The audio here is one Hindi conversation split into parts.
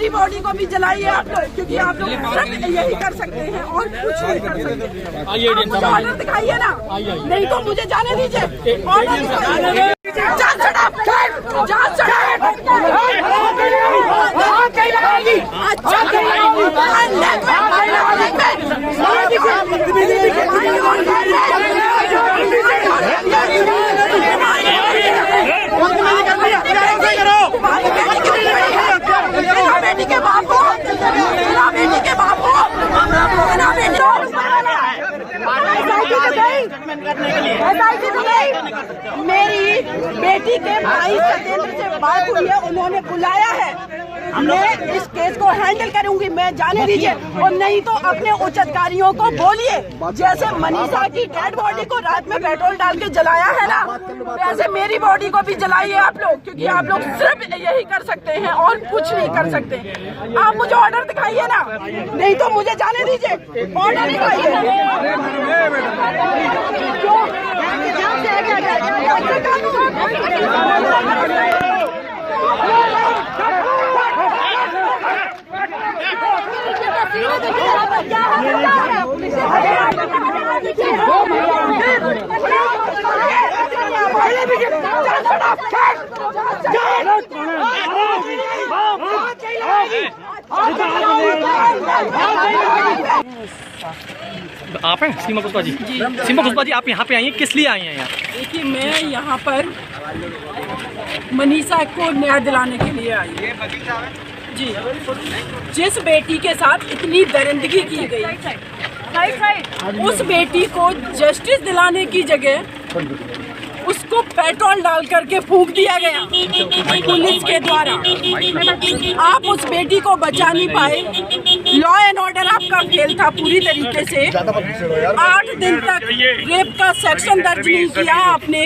मेरी बॉडी को भी जलाइए आप लोग, क्योंकि आप लोग सिर्फ यही कर सकते हैं और कुछ नहीं कर सकते। आप मुझे ऑर्डर दिखाइए ना, नहीं तो मुझे जाने दीजिए। ऑर्डर दिखाइए। बेटी के बाप को, बेटी के बाप को, मेरी बेटी के भाई सत्येंद्र से बात हुई है, उन्होंने बुलाया है। मैं इस केस को हैंडल करूंगी, मैं जाने दीजिए। और नहीं तो अपने उच्च अधिकारियों को बोलिए, जैसे मनीषा की डेड बॉडी को रात में पेट्रोल डाल के जलाया है ना, वैसे मेरी बॉडी को भी जलाइए आप लोग, क्योंकि आप लोग सिर्फ यही कर सकते हैं और कुछ नहीं कर सकते। आप मुझे ऑर्डर दिखाइए ना, नहीं तो मुझे जाने दीजिए। ऑर्डर दिखाइए। आप हैं सीमा पुष्पा जी? सीमा पुष्पा जी, आप यहाँ पे आई हैं, किस लिए आई हैं यहाँ? देखिए, मैं यहाँ पर मनीषा को न्याय दिलाने के लिए आई जी। जिस बेटी के साथ इतनी दरिंदगी की गई, उस बेटी को जस्टिस दिलाने की जगह उसको पेट्रोल डाल करके फूंक दिया गया पुलिस के द्वारा। आप उस बेटी को बचा नहीं पाए। लॉ एंड ऑर्डर आपका फेल था पूरी तरीके से। 8 दिन तक रेप का सेक्शन दर्ज नहीं किया आपने।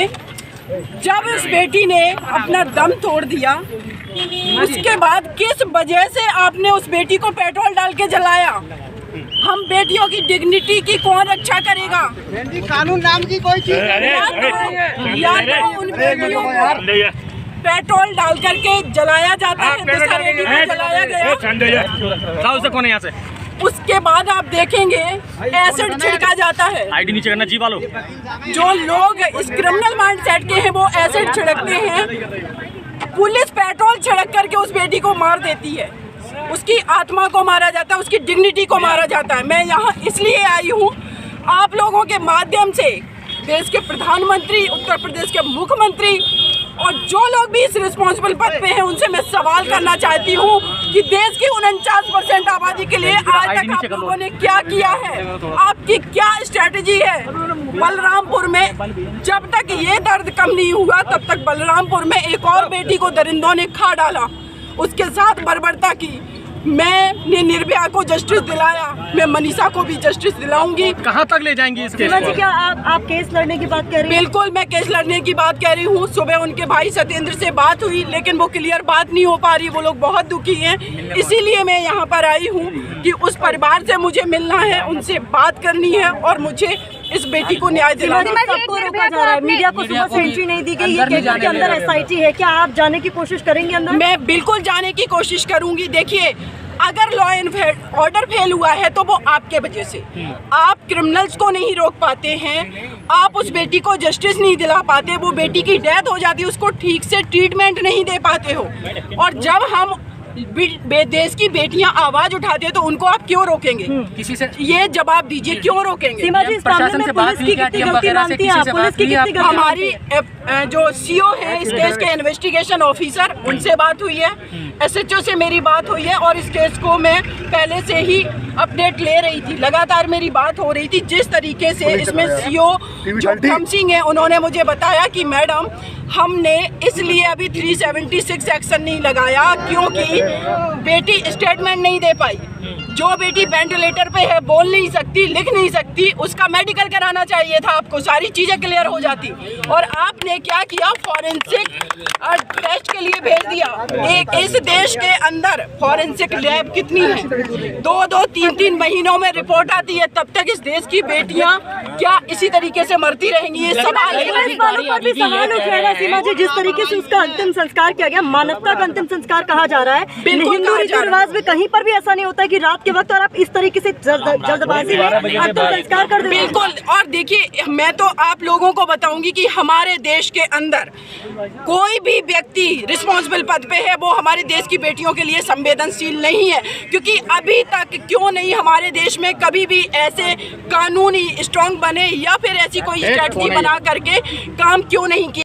जब उस बेटी ने अपना दम तोड़ दिया, उसके बाद किस वजह से आपने उस बेटी को पेट्रोल डाल के जलाया? हम बेटियों की डिग्निटी की कौन रक्षा करेगा? कानून नाम की कोई चीज या तो उन बेटियों को पेट्रोल डाल करके जलाया जाता है, जलाया गया। कौन है यहाँ से? उसके बाद आप देखेंगे एसिड छिड़का जाता है। आईडी नीचे करना जी वालों। जो लोग इस क्रिमिनल माइंडसेट के हैं वो एसिड छिड़कते हैं। पुलिस पेट्रोल छिड़क करके उस बेटी को मार देती है, उसकी आत्मा को मारा जाता है, उसकी डिग्निटी को मारा जाता है। मैं यहाँ इसलिए आई हूँ, आप लोगों के माध्यम से देश के प्रधानमंत्री, उत्तर प्रदेश के मुख्यमंत्री और जो लोग भी इस रिस्पॉन्सिबल पद पे हैं, उनसे मैं सवाल करना चाहती हूँ कि देश की 49% आबादी के लिए आज तक आप लोगों ने क्या किया है? आपकी क्या स्ट्रेटेजी है? बलरामपुर में जब तक ये दर्द कम नहीं हुआ, तब तक बलरामपुर में एक और बेटी को दरिंदों ने खा डाला, उसके साथ बर्बरता की। मैंने निर्भया को जस्टिस दिलाया, मैं मनीषा को भी जस्टिस दिलाऊंगी। कहाँ तक ले जाएंगी इस केस को? क्या आप केस लड़ने की बात कह रही हैं? बिल्कुल, मैं केस लड़ने की बात कह रही हूँ। सुबह उनके भाई सत्येंद्र से बात हुई, लेकिन वो क्लियर बात नहीं हो पा रही। वो लोग बहुत दुखी हैं, इसीलिए मैं यहाँ पर आई हूँ कि उस परिवार से मुझे मिलना है, उनसे बात करनी है और मुझे इस बेटी को न्याय दिलाना है। सबको रोका जा रहा है, मीडिया को सुबह से एंट्री नहीं दी गई। ये केस के अंदर SIT है, क्या आप जाने की कोशिश करेंगे अंदर? मैं बिल्कुल जाने की कोशिश करूंगी। देखिए, अगर लॉ एंड ऑर्डर फेल हुआ है तो वो आपके वजह से। आप क्रिमिनल्स को नहीं रोक पाते हैं, आप उस बेटी को जस्टिस नहीं दिला पाते, वो बेटी की डेथ हो जाती है, उसको ठीक से ट्रीटमेंट नहीं दे पाते हो। और जब हम देश की बेटियां आवाज उठाते हैं तो उनको आप क्यों रोकेंगे? किसी से ये जवाब दीजिए, क्यों रोकेंगे? सीमा जी, इस मामले में पुलिस की कितनी गलती मानती हैं? पुलिस की कितनी गलती? हमारी जो CO है इस केस के इन्वेस्टिगेशन ऑफिसर, उनसे बात हुई है, SHO से मेरी बात हुई है और इस केस को मैं पहले से ही अपडेट ले रही थी, लगातार मेरी बात हो रही थी। जिस तरीके से इसमें CO जो खम सिंह है, उन्होंने मुझे बताया कि मैडम हमने इसलिए अभी 376 एक्शन नहीं लगाया क्योंकि बेटी स्टेटमेंट नहीं दे पाई। जो बेटी वेंटिलेटर पे है, बोल नहीं सकती, लिख नहीं सकती, उसका मेडिकल कराना चाहिए था आपको, सारी चीजें क्लियर हो जाती। और आपने क्या किया? फॉरेंसिक टेस्ट के लिए भेज दिया। इस देश के अंदर फॉरेंसिक लैब कितनी है? 2-2, 3-3 महीनों में रिपोर्ट आती है, तब तक इस देश की बेटियां क्या इसी तरीके से मरती रहेंगी? ये सवाल है। इस बातों पर भी सवाल उठ रहा है सीमा जी, जिस तरीके से उसका अंतिम संस्कार किया गया, मानवता का अंतिम संस्कार कहा जा रहा है। बिल्कुल हिंदू रीति रिवाज में कहीं पर भी ऐसा नहीं होता है कि रात के वक्त और आप इस तरीके से जल्दबाजी में अंतिम संस्कार कर देते हैं। बिल्कुल। और देखिए, मैं तो आप लोगों को बताऊंगी कि हमारे देश के अंदर कोई भी व्यक्ति रिस्पॉन्सिबल पद पे है वो हमारे देश की बेटियों के लिए संवेदनशील नहीं है, क्योंकि अभी तक क्यों नहीं हमारे देश में कभी भी ऐसे कानूनी स्ट्रांग बने या फिर ऐसी कोई स्ट्रेटजी बना करके काम क्यों नहीं किया